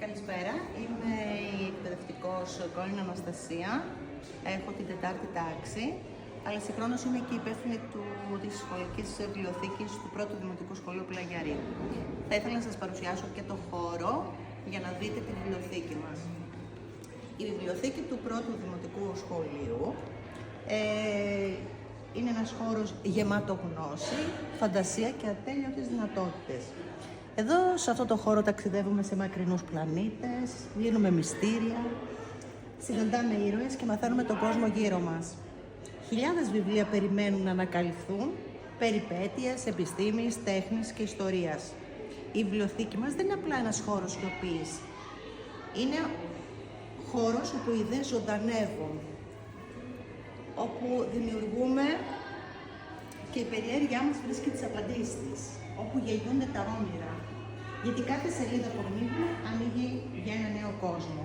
Καλησπέρα, είμαι η εκπαιδευτικός Κόλληνα Αναστασία. Έχω την 4η τάξη, αλλά συγχρόνως είμαι και υπεύθυνη της σχολικής βιβλιοθήκης του πρώτου Δημοτικού Σχολείου Πλαγιαρίου. Θα ήθελα να σας παρουσιάσω και το χώρο για να δείτε τη βιβλιοθήκη μας. Η βιβλιοθήκη του πρώτου Δημοτικού Σχολείου είναι ένας χώρος γεμάτο γνώση, φαντασία και ατέλειωτες δυνατότητες. Εδώ, σε αυτό το χώρο, ταξιδεύουμε σε μακρινούς πλανήτες, λύνουμε μυστήρια, συναντάμε ήρωες και μαθαίνουμε τον κόσμο γύρω μας. Χιλιάδες βιβλία περιμένουν να ανακαλυφθούν, περιπέτειες, επιστήμης, τέχνης και ιστορίας. Η βιβλιοθήκη μας δεν είναι απλά ένας χώρος σιωπής. Είναι χώρος όπου οι ιδέες ζωντανεύουν, όπου δημιουργούμε και η περιέργειά μας βρίσκει τις απαντήσεις της, όπου γεννιούνται τα όνειρα. Γιατί κάθε σελίδα που ανοίγουμε ανοίγει για ένα νέο κόσμο.